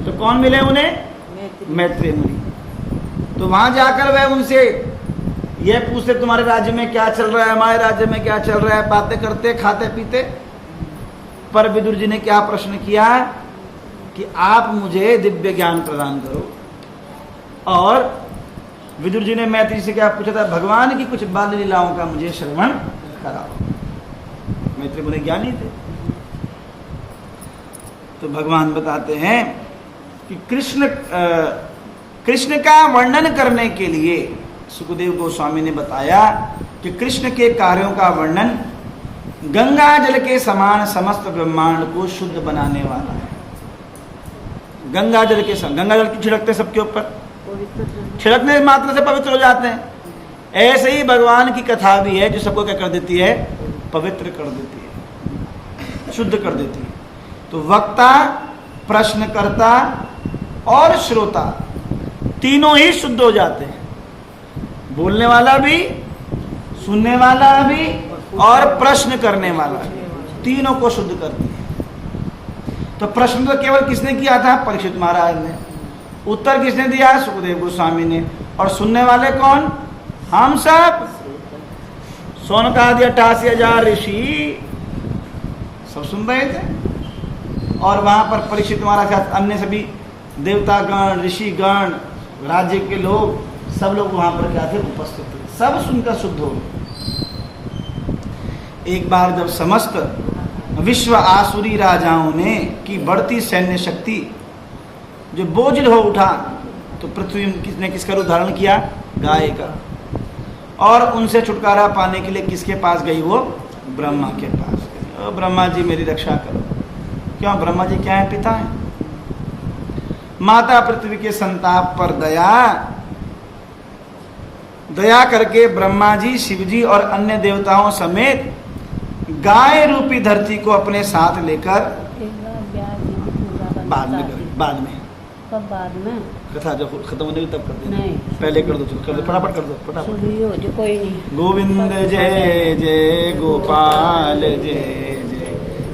तो कौन मिले उन्हें, मैत्रेय मुनि। तो वहां जाकर वह उनसे यह पूछते, तुम्हारे राज्य में क्या चल रहा है, हमारे राज्य में क्या चल रहा है, बातें करते, खाते पीते। पर विदुर जी ने क्या प्रश्न किया कि आप मुझे दिव्य ज्ञान प्रदान करो। और विदुर जी ने मैत्री से क्या पूछा था, भगवान की कुछ बाल लीलाओं का मुझे श्रवण कराओ। मैत्री मुनि ज्ञानी थे। तो भगवान बताते हैं कि कृष्ण का वर्णन करने के लिए सुखदेव गोस्वामी ने बताया कि कृष्ण के कार्यों का वर्णन गंगा जल के समान समस्त ब्रह्मांड को शुद्ध बनाने वाला है। गंगा जल के समान, गंगा जल की छिड़कते सबके ऊपर, छिड़कने मात्र से पवित्र हो जाते हैं। ऐसे ही भगवान की कथा भी है जो सबको क्या कर देती है, पवित्र कर देती है, शुद्ध कर देती है। तो वक्ता, प्रश्नकर्ता और श्रोता तीनों ही शुद्ध हो जाते हैं। बोलने वाला भी, सुनने वाला भी और प्रश्न करने वाला भी, तीनों को शुद्ध करती है। तो प्रश्न तो केवल किसने किया था? परीक्षित महाराज ने। उत्तर किसने दिया? सुखदेव गोस्वामी ने। और सुनने वाले कौन? हम सब। सोनकादि 88,000 ऋषि सब सुन रहे थे। और वहां पर परीक्षित महाराज के साथ अन्य सभी देवतागण, ऋषिगण, राज्य के लोग, सब लोग वहां पर क्या थे? उपस्थित थे। सब सुनकर शुद्ध हो गए। एक बार जब समस्त विश्व आसुरी राजाओं ने की बढ़ती सैन्य शक्ति जो बोझिल हो उठा, तो पृथ्वी किसने किसका रूप धारण किया? गाय का। और उनसे छुटकारा पाने के लिए किसके पास गई? वो ब्रह्मा के पास गई। ओ ब्रह्मा जी मेरी रक्षा करो। क्यों? ब्रह्मा जी क्या है? पिता है। माता पृथ्वी के संताप पर दया करके ब्रह्मा जी, शिव जी और अन्य देवताओं समेत गाय रूपी धरती को अपने साथ लेकर बाद में कब बाद में? कथा जब खत्म होने की तब कर देना। नहीं, पहले कर दो, चलो कर दो, फटाफट कर दो, फटाफट। शुरू हो जो कोई नहीं। गोविंद जय जय गोपाल जय जय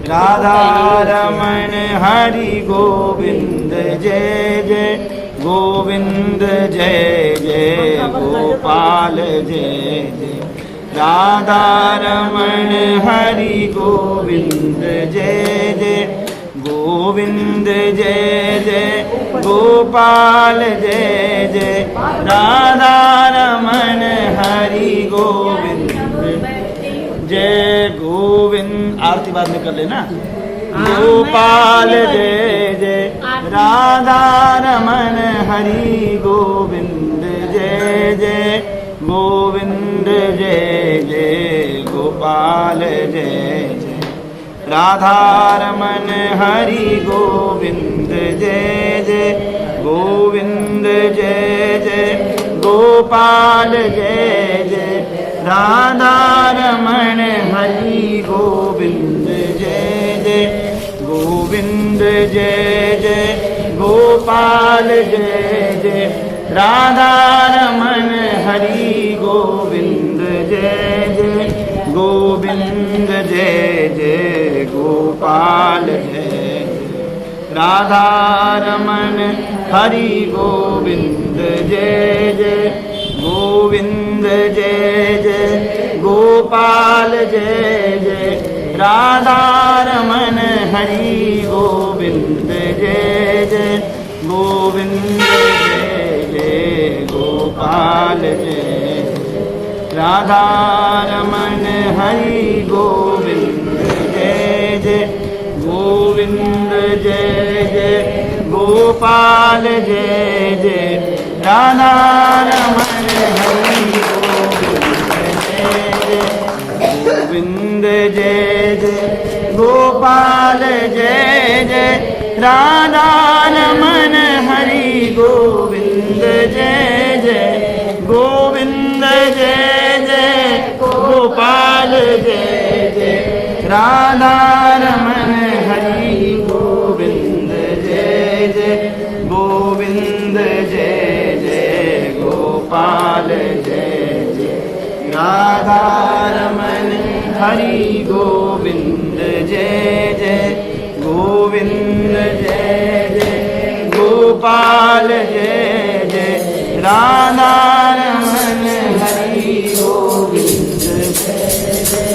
राधा रमण हरि गोविंद जय जय गोविंद जय जय गोपाल जय जय राधा रमण हरि गोविंद जय जय गोविंद जय जय गोपाल जय जय राधा रमण हरि गोविंद जय गोविंद। आरती बाद में कर लेना। गोपाल जय जय राधा रमण हरि गोविंद जय जय गोविंद जय जय गोपाल जय जय राधा रमण हरि गोविंद जय जय गोविंद जय जय गोपाल जय जय राधा रमण हरि गोविंद जय जय गोविंद जय जय गोपाल जय जय राधा रमण हरि गोविंद जय जय गोविंद जय जय गोपाल जय राधा रमण हरि गोविंद जय जय गोविंद जय जय गोपाल जय जय राधा रमण हरि गोविंद जय जय गोविंद जय जय गोपाल जय राधा रमण हरि गोविंद जय जय गोविंद जय जय गोपाल जय जय राधा रमण हरि गोविंद जय जय गोपाल जय जय राधा रमण हरि गोविंद जय जय गोविंद जय जय गोपाल जय जय राधा रमण हरि गोविंद जय जय गोविंद जय जय गोपाल जय जय राधा रमण हरि गोविंद जय जय गोविंद जय जय गोपाल जय जय राधा रमण हरि गोविंद जय जय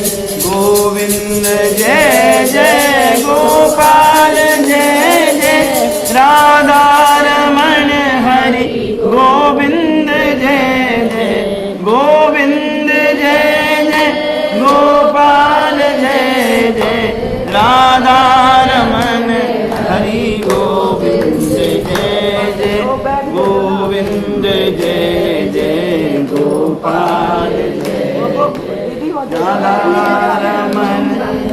गोविंद जय जय गोपाल जय जय राधा रमण हरि गोविंद जय जय गोविंद जय जय गोपाल जय जय राधा रमण हरि गोविंद जय जय गोविंद जय जय गोपाल जय राधा रमण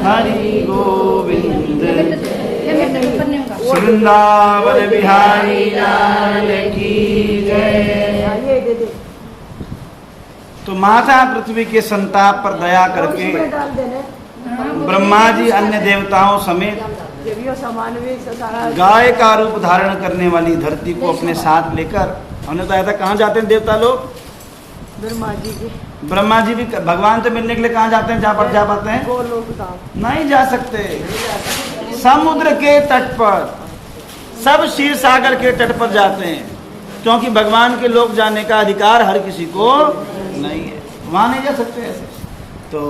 हरि गोविंद वृंदावन बिहारी लाल की जय। तो माता पृथ्वी के संताप पर दया करके ब्रह्मा जी अन्य देवताओं समेत ये भी और सामान भी सारा गाय का रूप धारण करने वाली धरती को अपने साथ लेकर, हमने बताया था कहाँ जाते हैं देवता लोग? ब्रह्मा जी की ब्रह्मा जी भी भगवान से मिलने के लिए कहाँ जाते हैं? जहाँ पर जा पाते हैं? गोलोक धाम। नहीं जा सकते। समुद्र के तट पर, सब क्षीर सागर के तट पर जाते हैं, क्योंकि भगवान के लोग जाने का अधिकार हर किसी को नहीं है, वहां नहीं जा सकते ऐसे। तो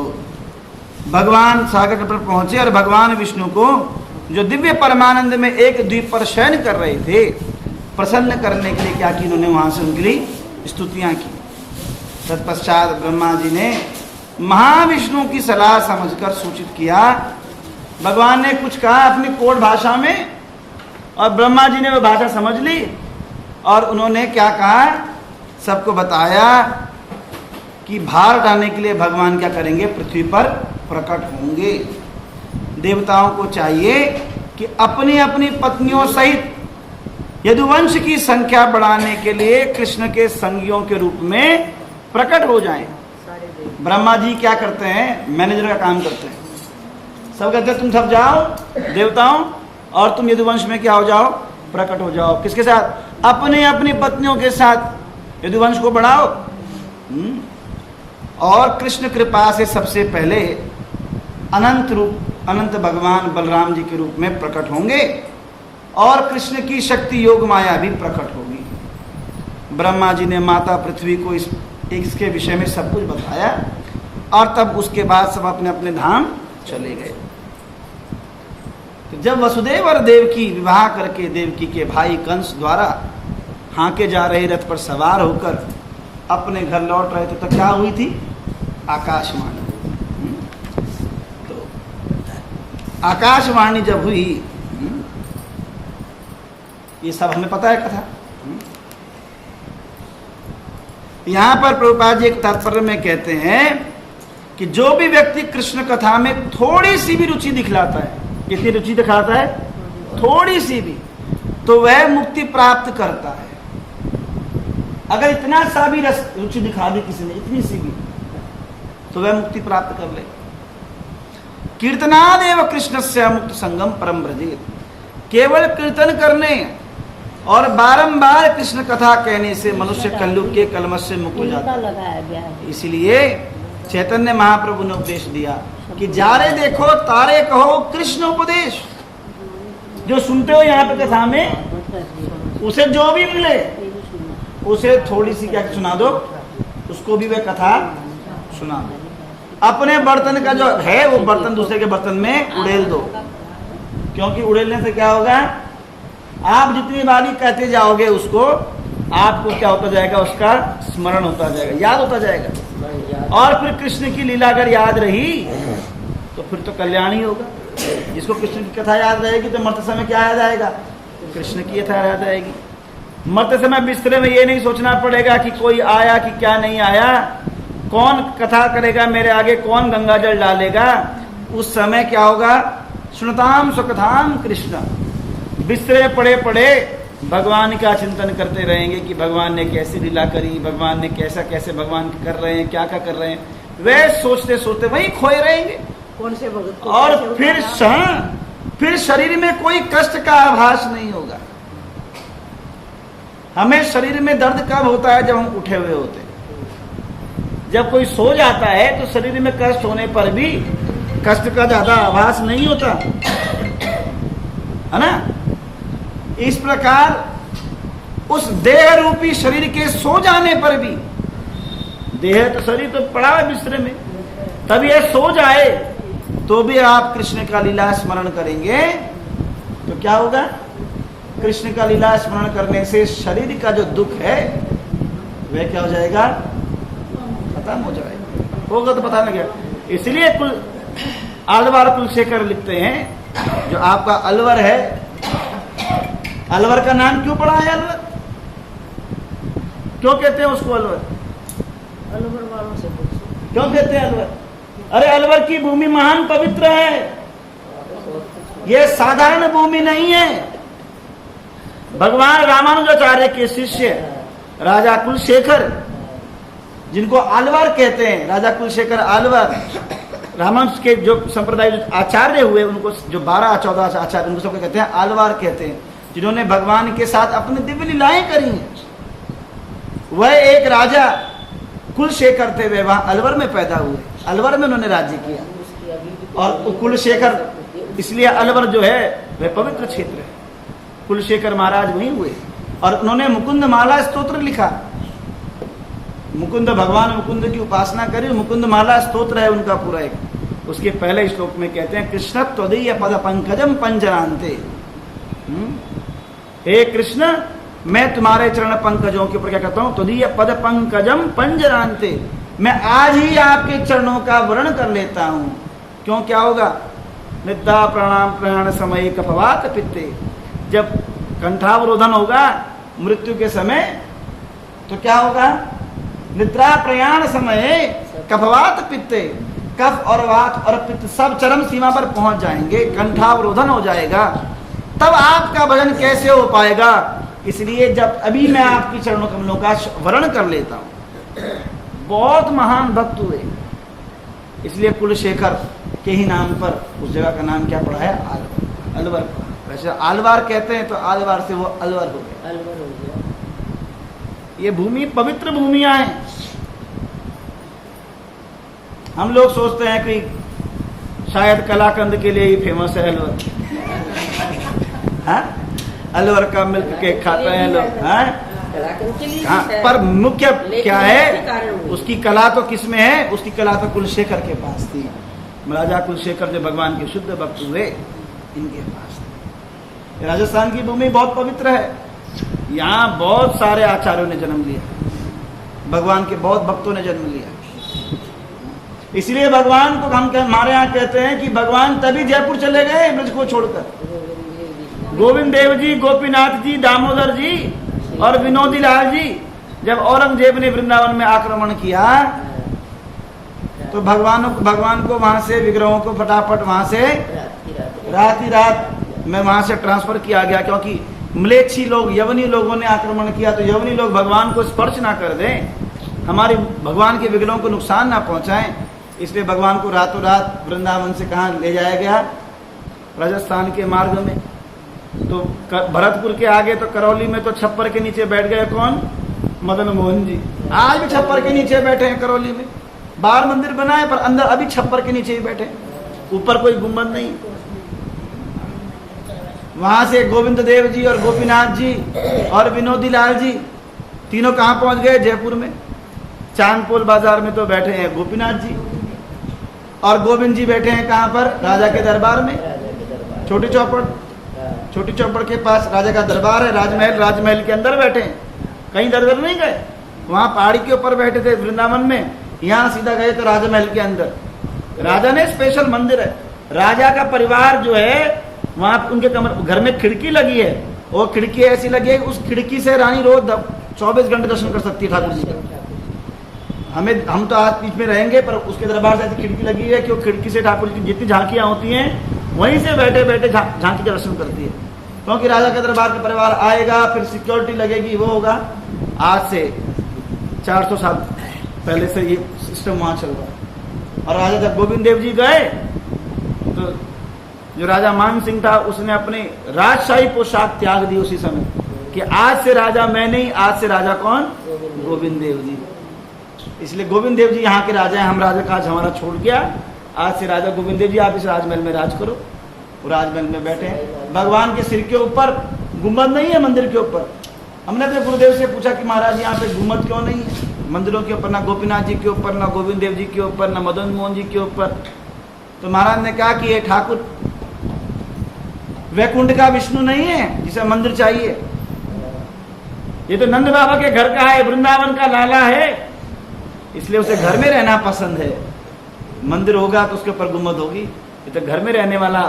भगवान सागर तट पर पहुंचे और भगवान विष्णु को, जो दिव्य परमानंद में एक द्वीप पर शयन कर रहे थे, प्रसन्न करने के लिए क्या की, उन्होंने वहां से उनके लिए स्तुतियां की। तत्पश्चात ब्रह्मा जी ने महाविष्णु की सलाह समझकर सूचित किया। भगवान ने कुछ कहा अपनी कोड भाषा में और ब्रह्मा जी ने वो भाषा समझ ली और उन्होंने क्या कहा, सबको बताया कि भार उठाने के लिए भगवान क्या करेंगे, पृथ्वी पर प्रकट होंगे। देवताओं को चाहिए कि अपनी अपनी पत्नियों सहित यदुवंश की संख्या बढ़ाने के लिए कृष्ण के संगियों के रूप में प्रकट हो जाएं। ब्रह्मा जी क्या करते हैं, मैनेजर का काम करते हैं। सब कहते हैं तुम सब जाओ देवताओं और तुम यदुवंश में क्या हो जाओ, प्रकट हो जाओ। किसके साथ? अपने अपनी पत्नियों के साथ यदुवंश को बढ़ाओ। और कृष्ण कृपा से सबसे पहले अनंत भगवान बलराम जी के रूप में प्रकट होंगे और कृष्ण की शक्ति योग माया भी प्रकट होगी। ब्रह्मा जी ने माता पृथ्वी को इसके विषय में सब कुछ बताया और तब उसके बाद सब अपने अपने धाम चले गए। तो जब वसुदेव और देवकी विवाह करके देवकी के भाई कंस द्वारा हांके जा रहे रथ पर सवार होकर अपने घर लौट रहे थे, तो क्या हुई थी? आकाशवाणी। तो आकाशवाणी जब हुई, ये सब हमें पता है कथा। यहां पर प्रभुपाद जी एक तात्पर्य में कहते हैं कि जो भी व्यक्ति कृष्ण कथा में थोड़ी सी भी रुचि दिखलाता है, कितनी रुचि दिखाता है? थोड़ी सी भी, तो वह मुक्ति प्राप्त करता है। अगर इतना सा भी रुचि दिखा दी किसी ने, इतनी सी भी, तो वह मुक्ति प्राप्त कर ले। कीर्तनादेव कृष्णस्य मुक्त संगम परम ब्रजेत। केवल कीर्तन करने और बारंबार कृष्ण कथा कहने से मनुष्य कलयुग के कलमश से मुक्त हो जाता है। इसलिए चैतन्य महाप्रभु ने उपदेश दिया कि जारे देखो तारे कहो कृष्ण उपदेश। जो सुनते हो यहाँ पे कथा में, उसे जो भी मिले उसे थोड़ी सी क्या सुना दो, उसको भी वह कथा सुना दो। अपने बर्तन का जो है वो बर्तन दूसरे के बर्तन में उड़ेल दो, क्योंकि उड़ेलने से क्या होगा, आप जितनी बारी कहते जाओगे उसको, आपको क्या होता जाएगा, उसका स्मरण होता जाएगा, याद होता जाएगा। और फिर कृष्ण की लीला अगर याद रही तो फिर तो कल्याण ही होगा। जिसको कृष्ण की कथा याद रहेगी तो मरते समय क्या याद आएगा, कृष्ण की कथा याद आएगी। मरते समय बिस्तरे में ये नहीं सोचना पड़ेगा कि कोई आया कि क्या नहीं आया, कौन कथा करेगा मेरे आगे, कौन गंगा जल डालेगा। उस समय क्या होगा, सुनताम सुकथाम कृष्ण। बिस्तरे पड़े पड़े भगवान का चिंतन करते रहेंगे कि भगवान ने कैसी लीला करी, भगवान ने कैसा कैसे भगवान कर रहे हैं, क्या क्या कर रहे हैं, वे सोचते सोचते वही खोए रहेंगे। कौन से भगत को और कैसे फिर शरीर में कोई कष्ट का आभास नहीं होगा। हमें शरीर में दर्द कब होता है, जब हम उठे हुए होते हैं। जब कोई सो जाता है तो शरीर में कष्ट होने पर भी कष्ट का ज्यादा आभास नहीं होता है ना। इस प्रकार उस देह रूपी शरीर के सो जाने पर भी, देह तो शरीर तो पड़ा है बिस्तरे में, तब ये सो जाए तो भी आप कृष्ण का लीला स्मरण करेंगे तो क्या होगा, कृष्ण का लीला स्मरण करने से शरीर का जो दुख है वह क्या हो जाएगा, खत्म हो जाएगा। होगा तो पता लगे। इसलिए अलवर कुलशेखर लिखते हैं, जो आपका अलवर है, अलवर का नाम क्यों पड़ा है अलवर, क्यों कहते हैं उसको अलवर, अलवर वालों से पूछो क्यों कहते हैं अलवर? अरे अलवर की भूमि महान पवित्र है, यह साधारण भूमि नहीं है। भगवान रामानुजाचार्य के शिष्य राजा कुलशेखर, जिनको अलवर कहते हैं, राजा कुलशेखर अलवर, रामानुज के जो संप्रदाय जो आचार्य हुए, उनको जो 12-14 आचार्य, उनको सबको कहते हैं आलवार कहते हैं, जिन्होंने भगवान के साथ अपनी दिव्य लीलाएं करी हैं। वह एक राजा कुलशेखर थे, वे वहां अलवर में पैदा हुए, अलवर में उन्होंने राज्य किया। और कुलशेखर इसलिए अलवर जो है वह पवित्र क्षेत्र है, कुलशेखर महाराज वहीं हुए। और उन्होंने मुकुंद माला स्तोत्र लिखा, मुकुंद, भगवान मुकुंद की उपासना करी, मुकुंद माला स्तोत्र है उनका पूरा एक। उसके पहले श्लोक में कहते हैं कृष्ण त्वदीय पद पंकजम पंजरांते, हे कृष्ण मैं तुम्हारे चरण पंकजों के ऊपर क्या करता हूं, त्वदीय पद पंकजम पंजरांते, मैं आज ही आपके चरणों का वर्ण कर लेता हूं। क्यों, क्या होगा, निद्रा प्रणाम प्रयाण समय कफवात पित्ते, जब कंठावरोधन होगा मृत्यु के समय तो क्या होगा, निद्रा प्रयाण समय कफवात पित्ते, कफ और वात और पित्त सब चरम सीमा पर पहुंच जाएंगे, कंठावरोधन हो जाएगा, तब आपका भजन कैसे हो पाएगा। इसलिए जब अभी मैं आपकी चरणों कमलों का वर्ण कर लेता हूं। बहुत महान भक्त हुए, इसलिए कुलशेखर के ही नाम पर उस जगह का नाम क्या पड़ा है, अलवर, अलवर। वैसे आलवार कहते हैं तो आलवार से वो अलवर हो गया, अलवर हो गया। ये भूमि पवित्र भूमियां हैं। हम लोग सोचते हैं कि शायद कलाकंद के लिए ही फेमस है अलवर, हाँ? अलवर का मिल्क केक खाते हैं लोग, हाँ? हाँ, पर मुख्य क्या है, उसकी कला तो किसमें है, उसकी कला तो कुलशेखर के पास थी। राजा कुलशेखर जो भगवान के शुद्ध भक्त हुए, इनके पास थी। राजस्थान की भूमि बहुत पवित्र है, यहाँ बहुत सारे आचार्यों ने जन्म लिया, भगवान के बहुत भक्तों ने जन्म लिया। इसलिए भगवान को हम हमारे यहाँ कहते हैं कि भगवान तभी जयपुर चले गए ब्रज को छोड़कर। गोविंद देव जी, गोपीनाथ जी, दामोदर जी और विनोदी लाल जी, जब औरंगजेब ने वृंदावन में आक्रमण किया तो भगवान को वहां से, विग्रहों को फटाफट वहां से रात ही रात में वहां से ट्रांसफर किया गया, क्योंकि म्लेच्छी लोग, यवनी लोगों ने आक्रमण किया, तो यवनी लोग भगवान को स्पर्श ना कर दें, हमारे भगवान के विग्रहों को नुकसान ना पहुंचाएं, इसलिए भगवान को रातों रात वृंदावन से कहाँ ले जाया गया, राजस्थान के मार्ग में। तो भरतपुर के आगे तो करौली में तो छप्पर के नीचे बैठ गए कौन, मदन मोहन जी। आज भी छप्पर के नीचे बैठे हैं करौली में, बाहर मंदिर बना है पर अंदर अभी छप्पर के नीचे ही बैठे, ऊपर कोई गुम्बद नहीं। वहां से गोविंद देव जी और गोपीनाथ जी और विनोदी लाल जी तीनों कहाँ पहुंच गए, जयपुर में। चांदपोल बाजार में तो बैठे हैं गोपीनाथ जी, और गोविंद जी बैठे हैं कहाँ पर, राजा के दरबार में, छोटी चौपड़, छोटी चौपड़ के पास राजा का दरबार है, राजमहल के अंदर बैठे हैं, कहीं दर दर नहीं गए। वहां पहाड़ी के ऊपर बैठे थे वृंदावन में, यहाँ सीधा गए तो राजमहल के अंदर। राजा ने स्पेशल मंदिर है, राजा का परिवार जो है वहां उनके घर में खिड़की लगी है, वो खिड़की ऐसी लगी है, उस खिड़की से रानी रोज 24 घंटे दर्शन कर सकती है ठाकुर जी का। हम तो आज बीच में रहेंगे, पर उसके दरबार से ऐसी खिड़की लगी है कि वो खिड़की से ठाकुर जी की जितनी झांकियां होती हैं वहीं से बैठे बैठे झांकी का दर्शन करती है, क्योंकि राजा के दरबार का परिवार आएगा, फिर सिक्योरिटी लगेगी, वो होगा। आज से 400 साल पहले से ये सिस्टम वहां चल रहा है। और राजा जब गोविंद देव जी गए तो जो राजा मान सिंह था उसने अपनी राजशाही पोशाक त्याग दी उसी समय, कि आज से राजा मैं नहीं, आज से राजा कौन, गोविंद देव जी। इसलिए गोविंद देव जी यहाँ के राजा हैं, हम राजा काज हमारा छोड़ गया, आज से राजा गोविंद देव जी आप इस राजमहल में राज करो। वो राजमहल में बैठे हैं, भगवान के सिर के ऊपर गुम्बद नहीं है, मंदिर के ऊपर। हमने अपने गुरुदेव से पूछा कि महाराज यहाँ पे गुम्बद क्यों नहीं है मंदिरों के ऊपर, ना गोपीनाथ जी के ऊपर, ना गोविंद देव जी के ऊपर, ना मदन मोहन जी के ऊपर। तो महाराज ने कहा कि ये ठाकुर वैकुंठ का विष्णु नहीं है जिसे मंदिर चाहिए, ये तो नंद बाबा के घर का है, वृंदावन का लाला है, इसलिए उसे घर में रहना पसंद है। मंदिर होगा तो उसके ऊपर गुम्बद होगी, ये तो घर में रहने वाला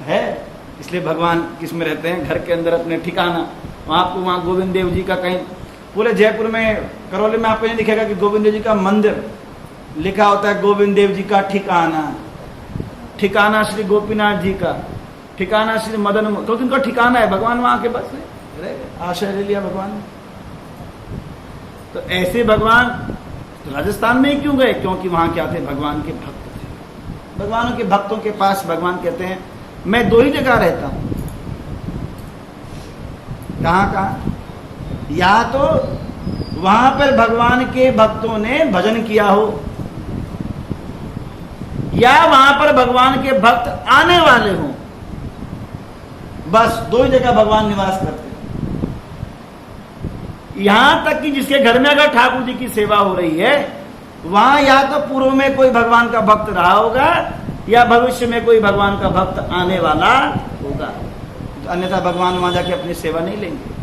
है, इसलिए भगवान किस में रहते हैं, घर के अंदर अपने ठिकाना। आपको वहाँ गोविंद देव जी का कहीं पूरे जयपुर में, करौली में आपको नहीं दिखेगा कि गोविंद देव जी का मंदिर लिखा होता है, गोविंद देव जी का ठिकाना, ठिकाना श्री गोपीनाथ जी का, ठिकाना श्री मदन, क्योंकि उनका ठिकाना है, भगवान वहां के बस आश्रय ले लिया भगवान ने। तो ऐसे भगवान राजस्थान में क्यों गए, क्योंकि वहां क्या थे, भगवान के भक्त थे। भगवानों के भक्तों के पास भगवान कहते हैं मैं 2 ही जगह रहता हूं। कहां कहां? या तो वहां पर भगवान के भक्तों ने भजन किया हो, या वहां पर भगवान के भक्त आने वाले हों। बस 2 ही जगह भगवान निवास करते हैं। यहां तक कि जिसके घर में अगर ठाकुर जी की सेवा हो रही है, वहां या तो पूर्व में कोई भगवान का भक्त रहा होगा या भविष्य में कोई भगवान का भक्त आने वाला होगा, तो अन्यथा भगवान वहां जाके अपनी सेवा नहीं लेंगे।